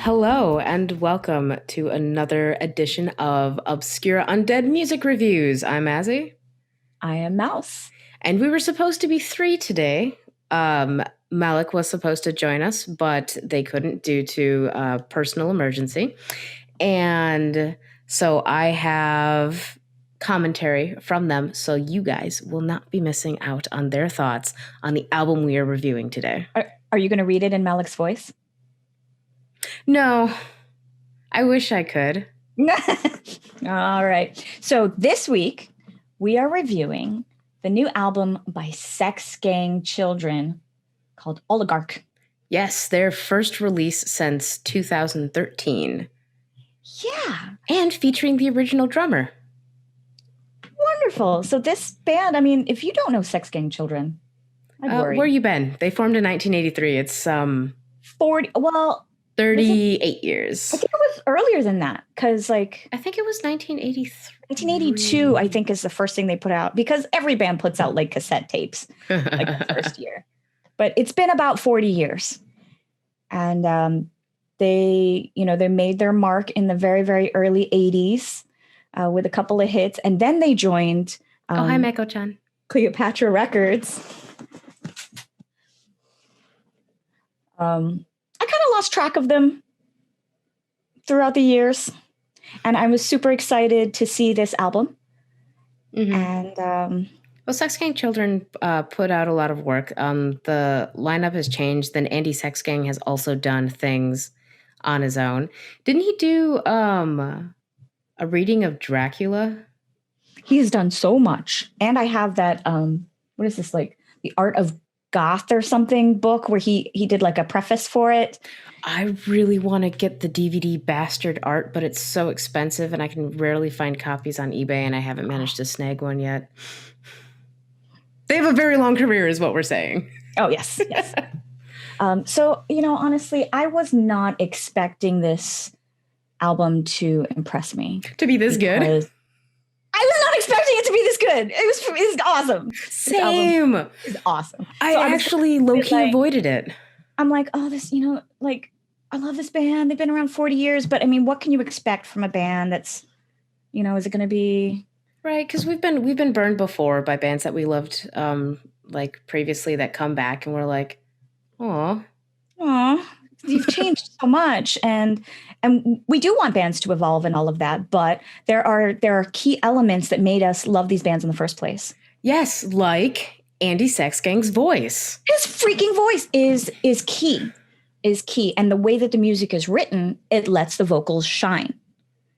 Hello, and welcome to another edition of Obscure Undead Music Reviews. I'm Azzy. I am Mouse. And we were supposed to be three today. Malek was supposed to join us, but they couldn't due to a personal emergency. And so I have commentary from them, so you guys will not be missing out on their thoughts on the album we are reviewing today. Are you going to read it in Malek's voice? No, I wish I could. All right. So this week, we are reviewing the new album by Sex Gang Children called Oligarch. Yes, their first release since 2013. Yeah. And featuring the original drummer. Wonderful. So this band, I mean, if you don't know Sex Gang Children, I'd worry. Where you been? They formed in 1983. It's 40, well... 38 years. I think it was earlier than that because I think it was 1983. 1982, I think, is the first thing they put out because every band puts out like cassette tapes like the first year. But it's been about 40 years. And they made their mark in the very, very early 80s with a couple of hits. And then they joined hi, Mako-chan. Cleopatra Records. I kind of lost track of them throughout the years, and I was super excited to see this album. Mm-hmm. And well, Sex Gang Children put out a lot of work. The lineup has changed. Then Andi Sex Gang has also done things on his own. Didn't he do a reading of Dracula? He has done so much, and I have that. What is this, like the Art of Goth or something book where he did like a preface for it. I really want to get the DVD bastard art, but it's so expensive and I can rarely find copies on eBay and I haven't managed to snag one yet. They have a very long career is what we're saying. Oh, yes. Yes. So, honestly, I was not expecting this album to impress me. To be this good? I was not expecting it to be this good. It was awesome. Same. It's awesome. I actually low-key avoided it. I'm like, oh, this, I love this band. They've been around 40 years, but I mean, what can you expect from a band that's, is it going to be? Right, because we've been burned before by bands that we loved, like previously that come back and we're like, oh, you've changed so much, and we do want bands to evolve and all of that, but there are key elements that made us love these bands in the first place. Yes, like Andi Sex Gang's voice. His freaking voice is key, and the way that the music is written, it lets the vocals shine.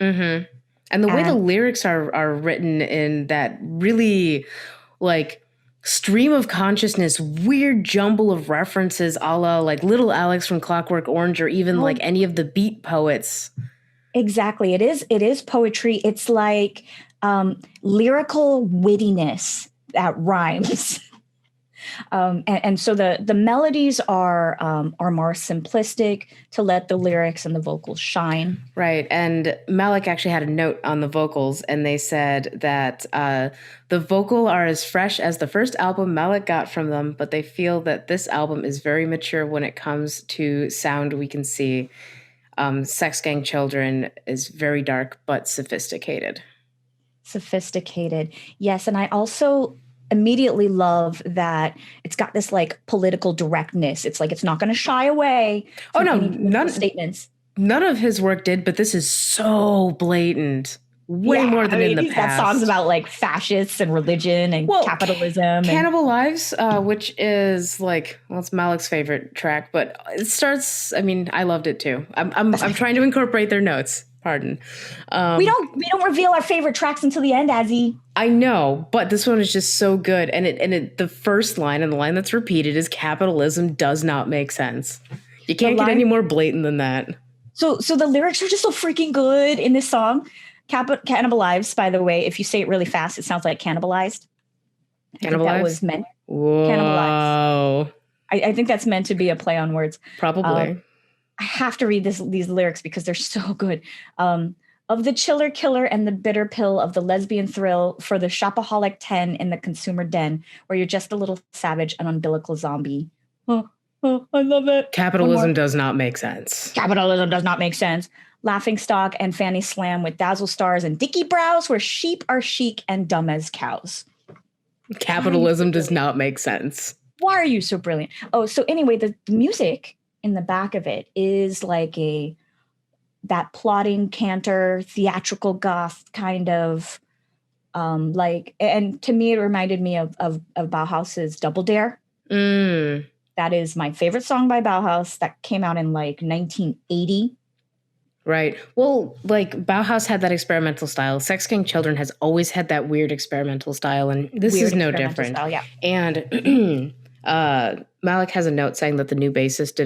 Mm-hmm. And the way the lyrics are written in that really like stream of consciousness, weird jumble of references a la like Little Alex from Clockwork Orange or even like any of the beat poets. Exactly. It is poetry. It's like lyrical wittiness that rhymes. And so the melodies are more simplistic to let the lyrics and the vocals shine. Right. And Malek actually had a note on the vocals, and they said that the vocal are as fresh as the first album Malek got from them, but they feel that this album is very mature when it comes to sound. We can see Sex Gang Children is very dark but sophisticated. Sophisticated. Yes. And I also immediately love that it's got this like political directness. It's like it's not going to shy away from any statements. None of his work did, but this is so blatant. Way more than in the past. He's got songs about like fascists and religion and capitalism. Cannibal Lives, which is like, well, it's Malek's favorite track, but it starts, I mean, I loved it too. I'm trying to incorporate their notes. Pardon. We don't reveal our favorite tracks until the end, Azzy. I know, but this one is just so good. And the first line and the line that's repeated is capitalism does not make sense. You can't get any more blatant than that. So the lyrics are just so freaking good in this song. Cannibal Lives, by the way, if you say it really fast, it sounds like cannibalized. I think that was meant. Whoa. Cannibalized. I think that's meant to be a play on words. Probably. I have to read these lyrics because they're so good. Of the chiller killer and the bitter pill of the lesbian thrill for the shopaholic 10 in the consumer den, where you're just a little savage, an umbilical zombie. Oh, I love it. Capitalism does not make sense. Capitalism does not make sense. Laughing Stock and Fanny Slam with Dazzle Stars and Dicky Brows, where sheep are chic and dumb as cows. Capitalism does not make sense. Why are you so brilliant? Oh, so anyway, the music in the back of it is like that plotting cantor, theatrical goth kind of and to me, it reminded me of Bauhaus's Double Dare. That is my favorite song by Bauhaus that came out in like 1980. Right. Well, like Bauhaus had that experimental style. Sex Gang Children has always had that weird experimental style, and this is no different. Style, yeah. And Malek has a note saying that the new bassist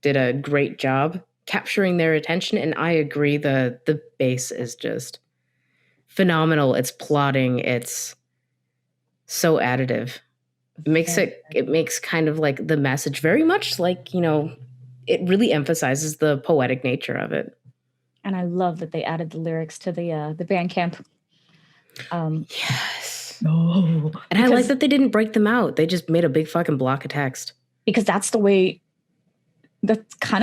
did a great job capturing their attention, and I agree. The bass is just phenomenal. It's plotting. It's so additive. It makes kind of like the message very much like, it really emphasizes the poetic nature of it. And I love that they added the lyrics to the Bandcamp. Yes. Oh. And I like that they didn't break them out. They just made a big fucking block of text. Because that's kind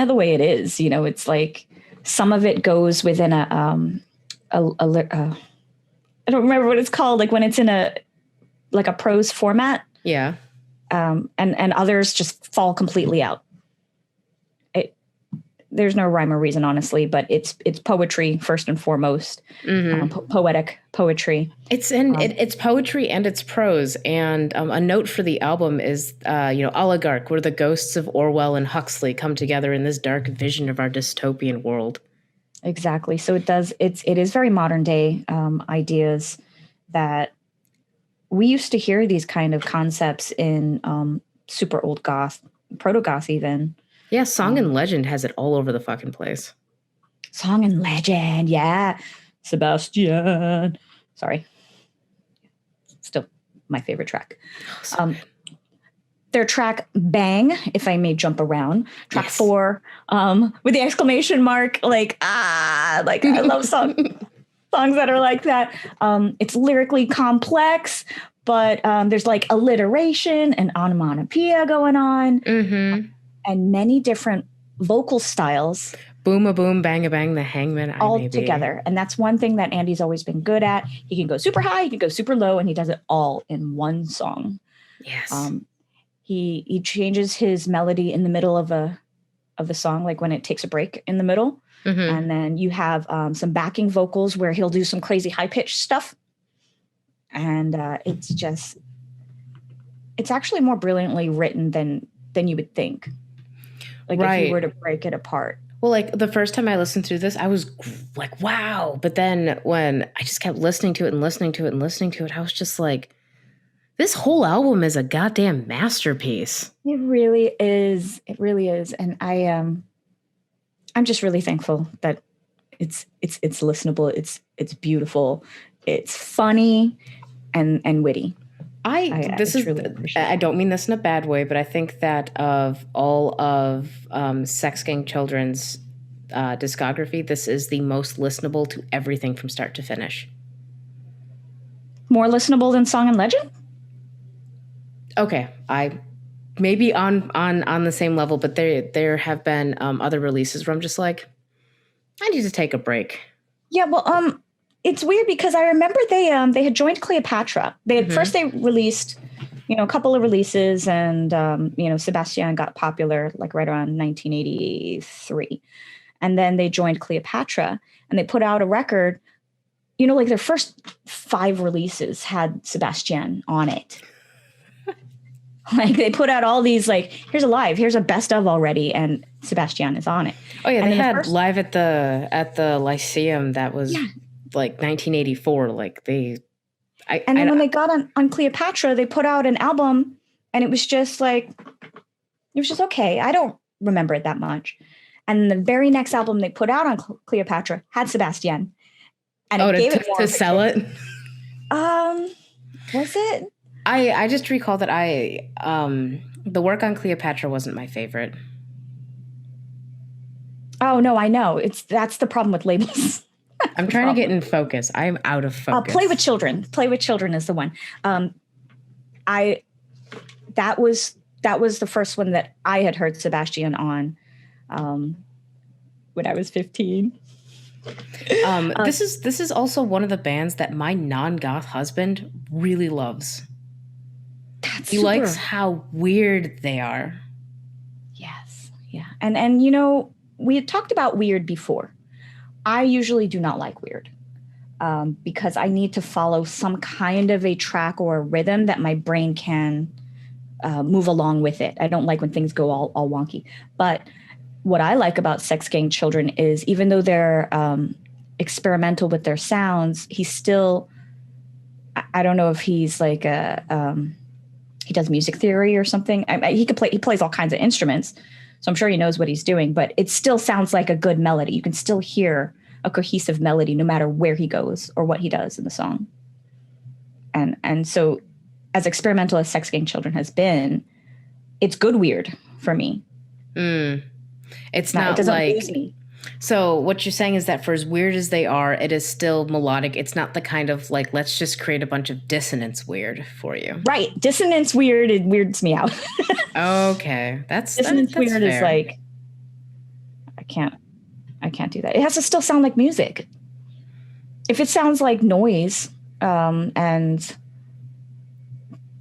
of the way it is. It's like some of it goes within I don't remember what it's called. Like when it's in a prose format. Yeah. And others just fall completely out. There's no rhyme or reason, honestly, but it's poetry first and foremost. Poetic poetry. It's poetry and it's prose. And a note for the album is, Oligarch, where the ghosts of Orwell and Huxley come together in this dark vision of our dystopian world. Exactly. So it is very modern day ideas that we used to hear these kind of concepts in super old goth, proto-goth even. Yeah, Song and Legend has it all over the fucking place. Song and Legend, yeah. Sebastian. Sorry. Still my favorite track. Their track Bang, if I may jump around. Track 4, with the exclamation mark, I love songs that are like that. It's lyrically complex, but there's like alliteration and onomatopoeia going on. Mm-hmm. And many different vocal styles. Boom a boom, bang a bang, the hangman. All together. And that's one thing that Andy's always been good at. He can go super high, he can go super low, and he does it all in one song. Yes. He changes his melody in the middle of the song, like when it takes a break in the middle. Mm-hmm. And then you have some backing vocals where he'll do some crazy high-pitched stuff. And it's actually more brilliantly written than you would think. Like if you were to break it apart. Well, like the first time I listened through this, I was like, wow. But then when I just kept listening to it, I was just like, this whole album is a goddamn masterpiece. It really is. It really is. And I'm just really thankful that it's listenable. It's beautiful. It's funny and witty. I don't mean this in a bad way, but I think that of all of Sex Gang Children's discography, this is the most listenable to everything from start to finish. More listenable than Song and Legend? Okay, I maybe on the same level, but there have been other releases where I'm just like, I need to take a break. Yeah, well, it's weird because I remember they had joined Cleopatra. First they released, a couple of releases, and Sebastian got popular like right around 1983, and then they joined Cleopatra and they put out a record. Like their first 5 releases had Sebastian on it. Like they put out all these like, here's a live, here's a best of already, and Sebastian is on it. Oh yeah, they had live at the Lyceum that was. Yeah. Like 1984, like when they got on Cleopatra, they put out an album, and it was just okay. I don't remember it that much. And the very next album they put out on Cleopatra had Sebastian, and it gave it more to sell it. Was it? I just recall that the work on Cleopatra wasn't my favorite. Oh no, I know. That's the problem with labels. I'm trying to get in focus. I'm out of focus. Play with Children. Play with Children is the one. That was that was the first one that I had heard Sebastian on when I was 15. This is also one of the bands that my non-goth husband really loves. He likes how weird they are. Yes. Yeah. And you know, we had talked about weird before. I usually do not like weird because I need to follow some kind of a track or a rhythm that my brain can move along with it. I don't like when things go all wonky. But what I like about Sex Gang Children is even though they're experimental with their sounds, he's still, I don't know if he's like he does music theory or something. He plays all kinds of instruments. So I'm sure he knows what he's doing, but it still sounds like a good melody. You can still hear a cohesive melody no matter where he goes or what he does in the song. And so as experimental as Sex Gang Children has been, it's good weird for me. It's not it doesn't like, lose me. So what you're saying is that for as weird as they are, it is still melodic. It's not the kind of like, let's just create a bunch of dissonance weird for you. Right. Dissonance weird, it weirds me out. Okay. That's Dissonance that's weird fair. is like, I can't do that. It has to still sound like music. If it sounds like noise and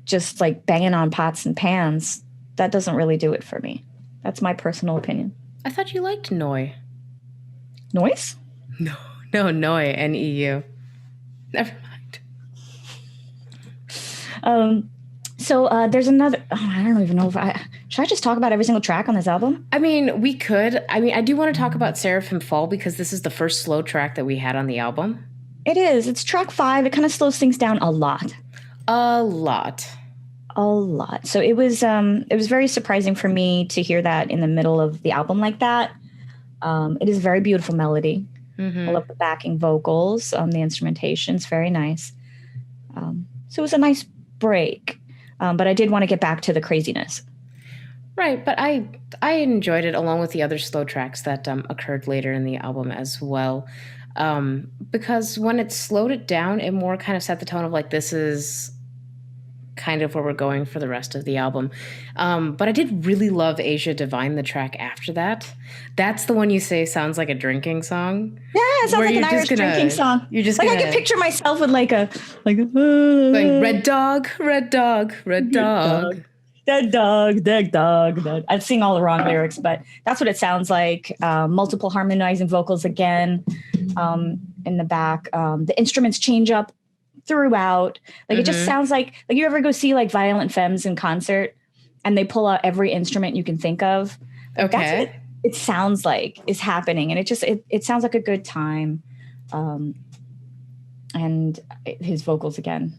just like banging on pots and pans, that doesn't really do it for me. That's my personal opinion. I thought you liked Noi. Noise? No, Noi, N-E-U. Never mind. So there's another, I don't even know should I just talk about every single track on this album? I mean, we could. I mean, I do want to talk about Seraphim Fall because this is the first slow track that we had on the album. It is. It's track 5. It kind of slows things down a lot. A lot. So it was very surprising for me to hear that in the middle of the album like that. It is a very beautiful melody. I love the backing vocals, the instrumentation's very nice. So it was a nice break. But I did want to get back to the craziness. Right, but I enjoyed it along with the other slow tracks that occurred later in the album as well. Because when it slowed it down, it more kind of set the tone of like, this is kind of where we're going for the rest of the album. But I did really love Asia Divine, the track after that. That's the one you say sounds like a drinking song. Yeah, it sounds like an Irish drinking song. You're just like gonna, I can picture myself with like red dog, red dog, red dog. Dead dog. I'd sing all the wrong lyrics, but that's what it sounds like. Multiple harmonizing vocals again in the back. The instruments change up throughout. Like it just sounds like you ever go see like Violent Femmes in concert and they pull out every instrument you can think of. Like, okay. That's what it sounds like is happening. And it sounds like a good time. And his vocals again.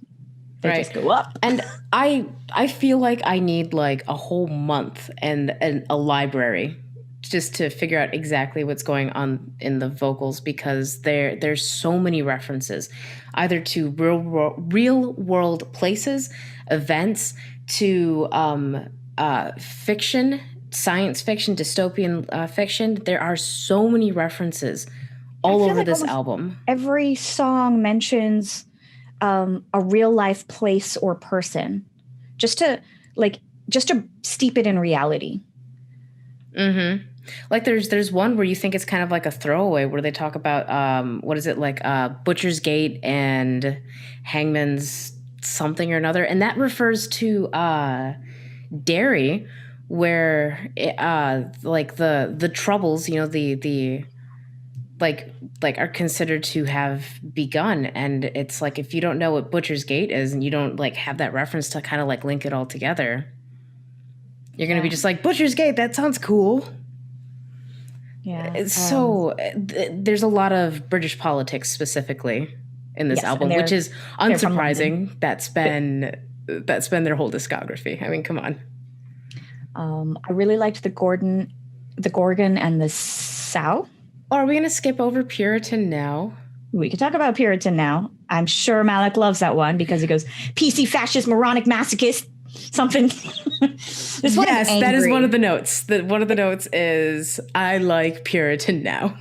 They just go up. And I feel like I need like a whole month and a library just to figure out exactly what's going on in the vocals because there's so many references either to real world places, events, to fiction, science fiction, dystopian fiction. There are so many references all over like this album. Every song mentions a real life place or person just to steep it in reality. Like there's one where you think it's kind of like a throwaway where they talk about what is it like Butcher's Gate and Hangman's something or another, and that refers to Derry, where like the troubles, you know, the like are considered to have begun. And it's like, if you don't know what Butcher's Gate is and you don't like have that reference to kind of like link it all together, you're going to be just like, Butcher's Gate, that sounds cool. Yeah. So there's a lot of British politics specifically in this album, which is unsurprising. That's been their whole discography. I mean, come on. I really liked the Gorgon and the Sow. Oh, are we going to skip over Puritan now? We could talk about Puritan now. I'm sure Malek loves that one because he goes, PC, fascist, moronic, masochist, something. Yes, that is one of the notes. One of the notes is, I like Puritan now.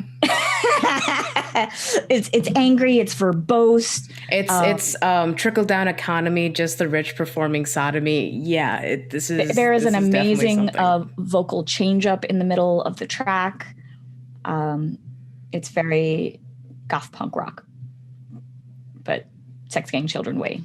It's angry. It's verbose. It's trickle down economy. Just the rich performing sodomy. Yeah, there is an amazing vocal change up in the middle of the track. It's very goth punk rock, but Sex Gang Children way.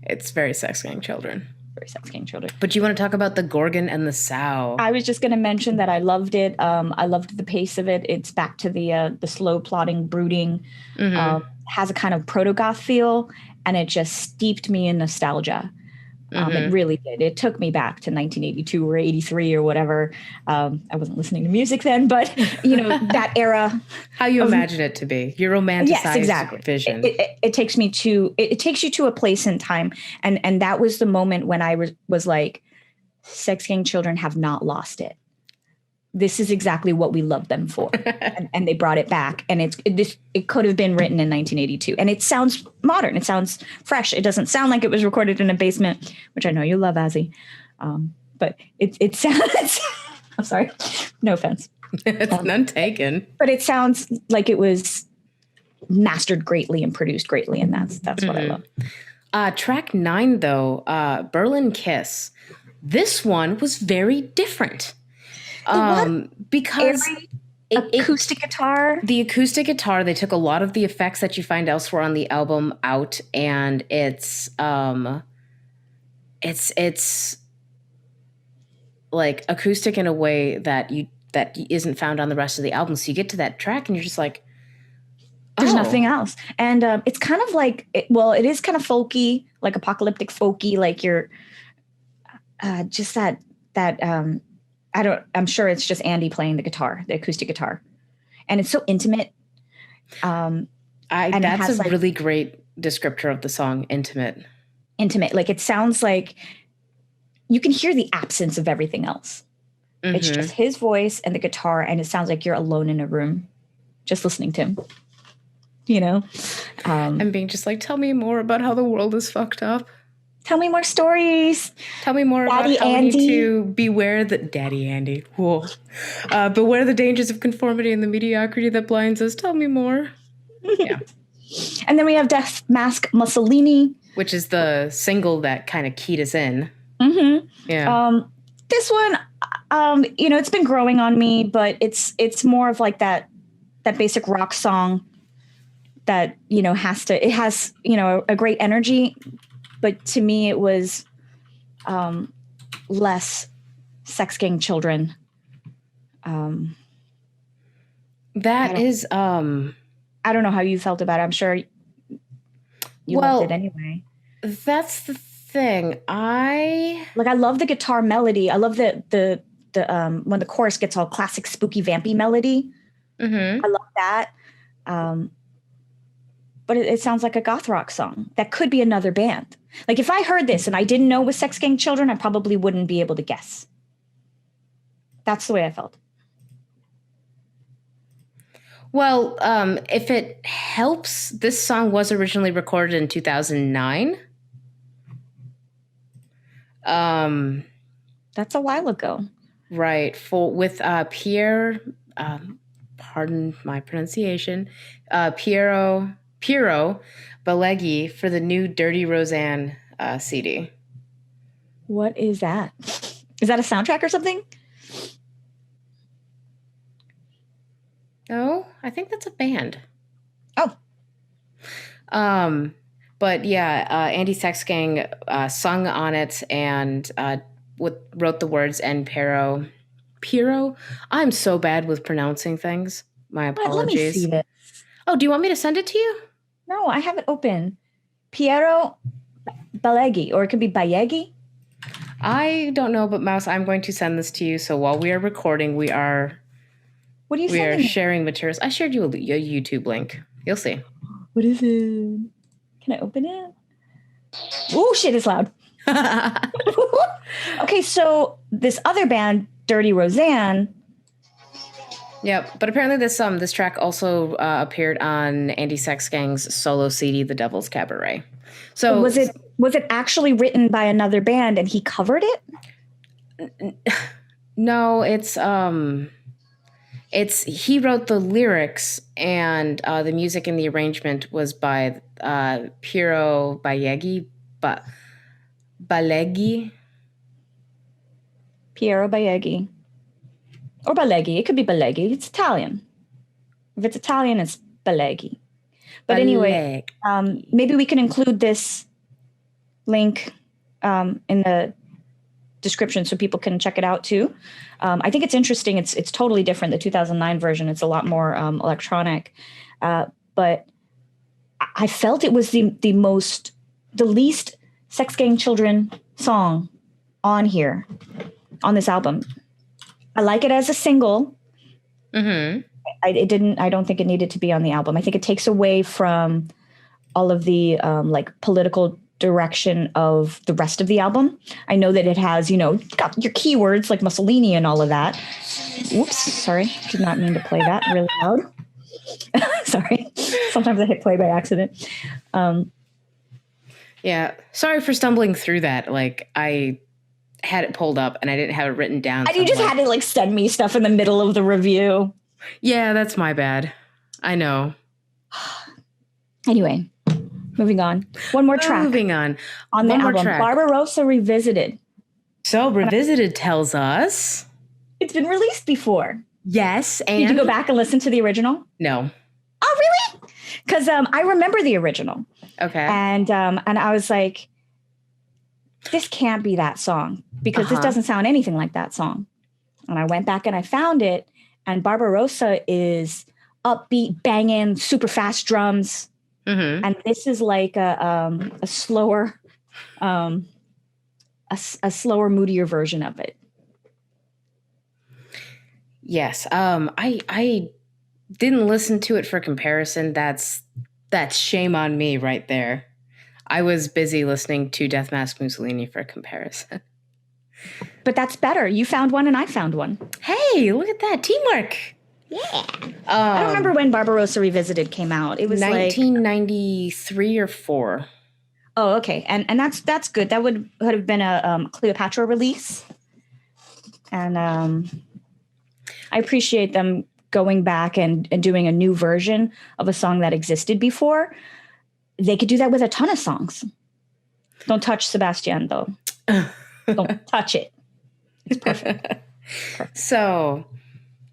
It's very Sex Gang Children. Very Sex Gang Children. But you want to talk about the Gorgon and the Sow? I was just going to mention that I loved it. I loved the pace of it. It's back to the slow plodding, brooding. Has a kind of proto-goth feel, and it just steeped me in nostalgia. It really did. It took me back to 1982 or 83 or whatever. I wasn't listening to music then, but that era. How you imagine it to be. Your romanticized vision. It takes me to, it takes you to a place in time. And that was the moment when I was like, Sex Gang Children have not lost it. This is exactly what we love them for. and they brought it back. And it could have been written in 1982. And it sounds modern. It sounds fresh. It doesn't sound like it was recorded in a basement, which I know you love, Azzy. But it sounds, I'm sorry, no offense. None taken. But it sounds like it was mastered greatly and produced greatly. And that's what I love. Track 9, though, Berlin Kiss. This one was very different. Because acoustic guitar. The acoustic guitar, they took a lot of the effects that you find elsewhere on the album out, and it's like acoustic in a way that isn't found on the rest of the album. So you get to that track and you're just like, there's nothing else. And it's kind of like, it is kind of folky, like apocalyptic folky, like you're just that I'm sure it's just Andy playing the guitar, the acoustic guitar. And it's so intimate. That's a really great descriptor of the song, intimate. Intimate. Like it sounds like you can hear the absence of everything else. It's just his voice and the guitar, and it sounds like you're alone in a room just listening to him. And being just like, tell me more about how the world is fucked up. Tell me more stories. Tell me more Daddy about how Andy. we need to beware the Daddy Andy. Whoa. Beware the dangers of conformity and the mediocrity that blinds us. Tell me more. Yeah. And then we have Death Mask Mussolini, which is the single that kind of keyed us in. Yeah. This one, it's been growing on me, but it's more of like that basic rock song that has a great energy. But to me, it was less Sex Gang Children. I don't know how you felt about it. I'm sure you loved it anyway. That's the thing. I love the guitar melody. I love the when the chorus gets all classic spooky vampy melody. I love that. But it sounds like a goth rock song. That could be another band. Like if I heard this and I didn't know it was Sex Gang Children, I probably wouldn't be able to guess. That's the way I felt. Well, if it helps, this song was originally recorded in 2009. That's a while ago. Right. With Pierre, pardon my pronunciation, Piero Baleghi for the new Dirty Roseanne CD. What is that? Is that a soundtrack or something? Oh, I think that's a band. Oh. But yeah, Andi Sex Gang sung on it and wrote the words and Piero. I'm so bad with pronouncing things. My apologies. Let me see this. Oh, do you want me to send it to you? No, I have it open. Piero Baleghi, or it could be Bayegi. I don't know, but Mouse, I'm going to send this to you. So while we are recording, we are sharing materials. I shared you a YouTube link. You'll see. What is it? Can I open it? Oh, shit, it's loud. Okay, so this other band, Dirty Roseanne. Yep, but apparently this track also appeared on Andi Sex Gang's solo CD, The Devil's Cabaret. So was it actually written by another band and he covered it? No, it's He wrote the lyrics, and the music and the arrangement was by Piero Baleghi. Piero Baleghi. Or Baleghi. It could be Baleghi. It's Italian. If it's Italian, it's Baleghi. But anyway, maybe we can include this link in the description so people can check it out too. I think it's interesting. It's totally different. The 2009 version, it's a lot more electronic. But I felt it was the least Sex Gang Children song on here, on this album. I like it as a single. Mm-hmm. I don't think it needed to be on the album. I think it takes away from all of the like political direction of the rest of the album. I know that it has, got your keywords like Mussolini and all of that. Whoops, sorry. Did not mean to play that really loud. Sorry. Sometimes I hit play by accident. Yeah. Sorry for stumbling through that. Like, I had it pulled up and I didn't have it written down. And you just had to like send me stuff in the middle of the review. Yeah, that's my bad. I know. Anyway, moving on. One more track. Moving on. On the album, Barbarossa Revisited. So Revisited tells us it's been released before. Yes, and did you go back and listen to the original? No. Oh, really? Because I remember the original. Okay. And I was like, this can't be that song because this doesn't sound anything like that song. And I went back and I found it. And Barbarossa is upbeat, banging, super fast drums. Mm-hmm. And this is like a slower, a slower, moodier version of it. Yes. I didn't listen to it for comparison. That's shame on me right there. I was busy listening to Death Mask Mussolini for comparison. But that's better. You found one and I found one. Hey, look at that. Teamwork. Yeah. I don't remember when Barbarossa Revisited came out. It was 1993 or 4. Oh, okay. And that's good. That would have been a Cleopatra release. And I appreciate them going back and doing a new version of a song that existed before. They could do that with a ton of songs. Don't touch Sebastian, though. Don't touch it. It's perfect. So,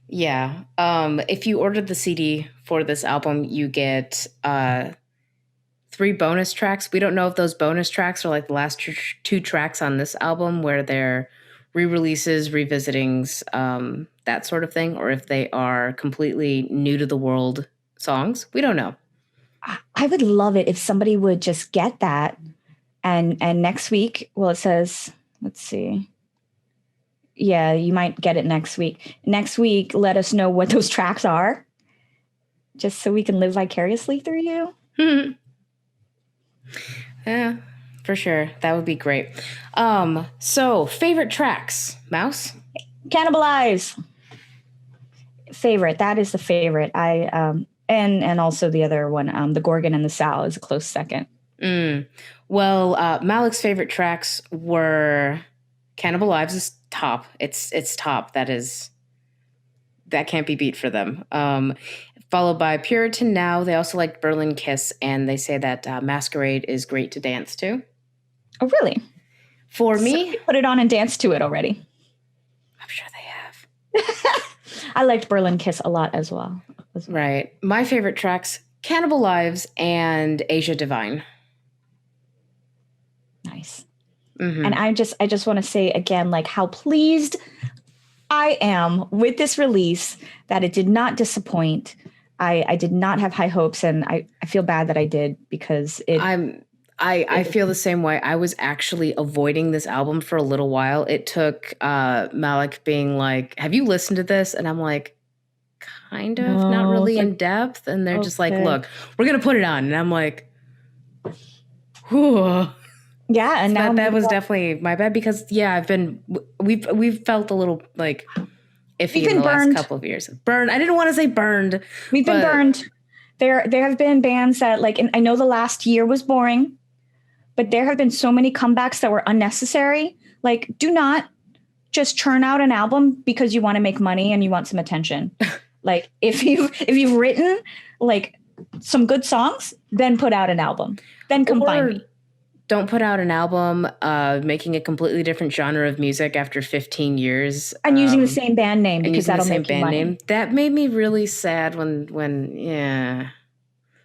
yeah. If you ordered the CD for this album, you get 3 bonus tracks. We don't know if those bonus tracks are like the last 2 tracks on this album where they're re-releases, revisitings, that sort of thing, or if they are completely new to the world songs. We don't know. I would love it if somebody would just get that and next week, well, it says, let's see. Yeah, you might get it next week. Next week, let us know what those tracks are, just so we can live vicariously through you. Yeah, for sure. That would be great. So, favorite tracks, Mouse? Cannibalize. Favorite. That is the favorite. And also the other one, the Gorgon and the Sow is a close second. Well, Malek's favorite tracks were Cannibal Lives is top. It's top. That can't be beat for them. Followed by Puritan Now. They also like Berlin Kiss, and they say that Masquerade is great to dance to. Oh, really? For me, put it on and dance to it already. I'm sure they have. I liked Berlin Kiss a lot as well. Right. My favorite tracks, Cannibal Lives and Asia Divine. Nice. Mm-hmm. And I just want to say again, like how pleased I am with this release, that it did not disappoint. I did not have high hopes, and I feel bad that I did, because I feel the same way. I was actually avoiding this album for a little while. It took Malek being like, have you listened to this? And I'm like, kind of, not really in depth. And they're just like, look, we're going to put it on. And I'm like, whew. Yeah. And now that was definitely my bad, because we've felt a little like iffy in the last couple of years. Burned. I didn't want to say burned. We've been burned. There have been bands that, like, and I know the last year was boring, but there have been so many comebacks that were unnecessary. Like, do not just churn out an album because you want to make money and you want some attention. Like if you've written like some good songs, then put out an album. Then come find me. Don't put out an album making a completely different genre of music after 15 years. And using the same band name because that'll make you money. That made me really sad when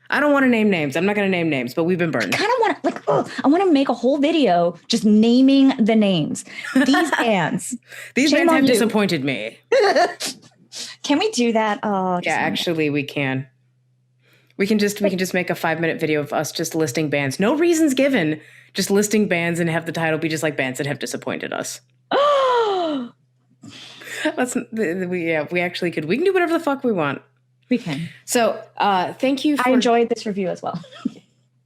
I don't want to name names. I'm not going to name names, but we've been burned. I kind of want to I want to make a whole video just naming the names. These bands. These bands have disappointed me. Can we do that? Oh, yeah, actually we can. We can just make a 5-minute video of us just listing bands. No reasons given. Just listing bands and have the title be just like bands that have disappointed us. Oh, we actually could. We can do whatever the fuck we want. We can. So thank you. I enjoyed this review as well.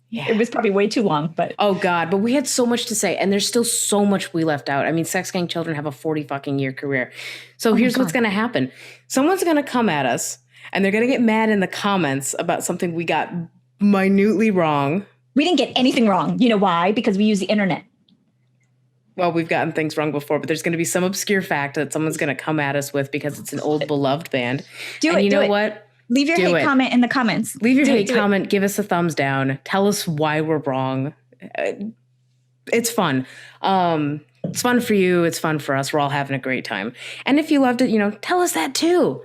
Yeah. It was probably way too long, but oh god, but we had so much to say, and there's still so much we left out. I mean, Sex Gang children have a 40 fucking year career. So here's what's gonna happen. Someone's gonna come at us and they're gonna get mad in the comments about something we got minutely wrong. We didn't get anything wrong. You know why? Because we use the internet. Well, we've gotten things wrong before, but there's going to be some obscure fact that someone's going to come at us with because it's an old beloved band. Do it. You know what? Leave your hate comment in the comments. Leave your hate comment. Give us a thumbs down. Tell us why we're wrong. It's fun. It's fun for you. It's fun for us. We're all having a great time. And if you loved it, tell us that too.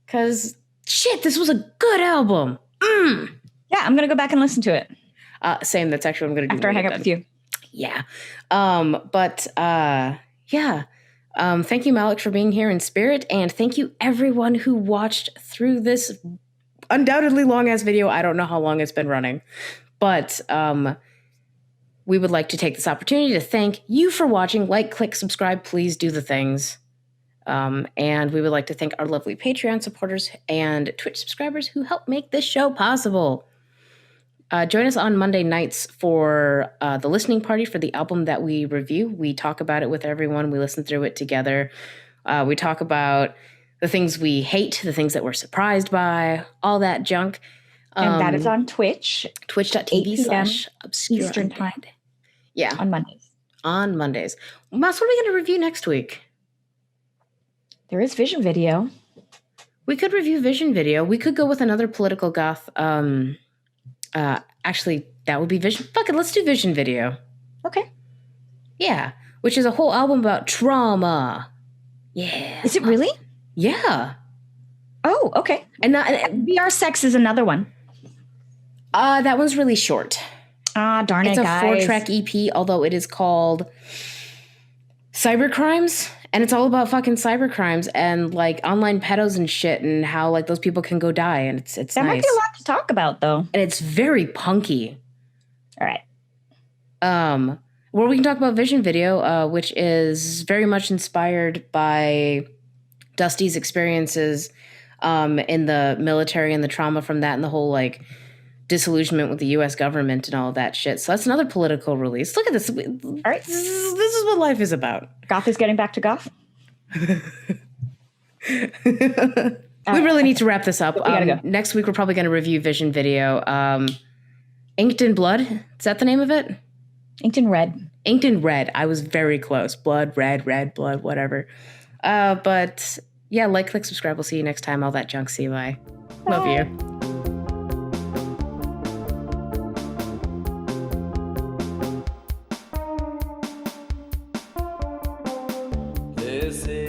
Because shit, this was a good album. Yeah, I'm going to go back and listen to it. Same. That's actually what I'm going to do after I hang up with you. Yeah. Thank you, Malek, for being here in spirit. And thank you, everyone who watched through this undoubtedly long-ass video. I don't know how long it's been running. But we would like to take this opportunity to thank you for watching. Like, click, subscribe. Please do the things. And we would like to thank our lovely Patreon supporters and Twitch subscribers who help make this show possible. Join us on Monday nights for the listening party for the album that we review. We talk about it with everyone. We listen through it together. We talk about the things we hate, the things that we're surprised by, all that junk. And that is on Twitch. Twitch.tv/obscure Eastern time. Yeah. On Mondays. On Mondays. Mouse, what are we going to review next week? There is Vision Video. We could review Vision Video. We could go with another political goth. Actually, that would be Vision. Fuck it, let's do Vision Video. Okay. Yeah, which is a whole album about trauma. Yeah. Is it really? Yeah. Oh, okay. And VR Sex is another one. That one's really short. Darn it, guys. It's a 4-track EP, although it is called Cybercrimes. And it's all about fucking cybercrimes and like online pedos and shit and how like those people can go die. And it's that nice. Might be a lot to talk about though. And it's very punky. All right. Where we can talk about Vision Video, which is very much inspired by Dusty's experiences in the military and the trauma from that and the whole like disillusionment with the U.S. government and all of that shit. So that's another political release. Look at this. All right. This is what life is about. Goth is getting back to goth. We really need to wrap this up. We gotta go. Next week, we're probably going to review Vision Video. Inked in Blood. Is that the name of it? Inked in Red. Inked in Red. I was very close. Blood, red, blood, whatever. But yeah, like, click, subscribe. We'll see you next time. All that junk. See you. Bye. Love you. This is